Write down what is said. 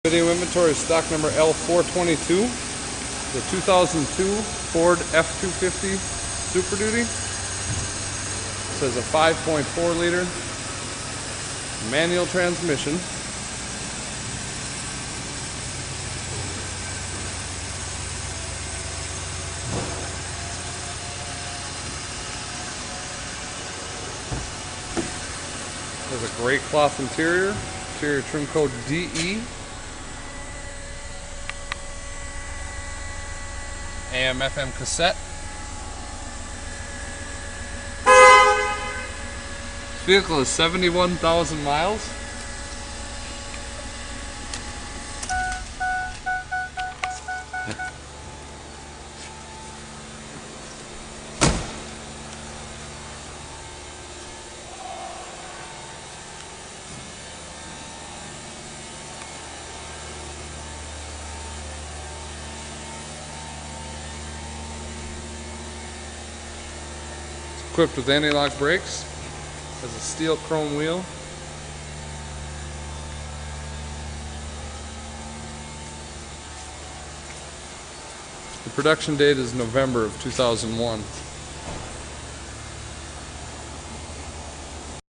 Video inventory is stock number L0422, the 2002 Ford F250 Super Duty. It says a 5.4 liter manual transmission. There's a gray cloth interior trim code DE. AM FM cassette. This vehicle is 71,000 miles. Equipped with anti-lock brakes, has a steel chrome wheel. The production date is November of 2001.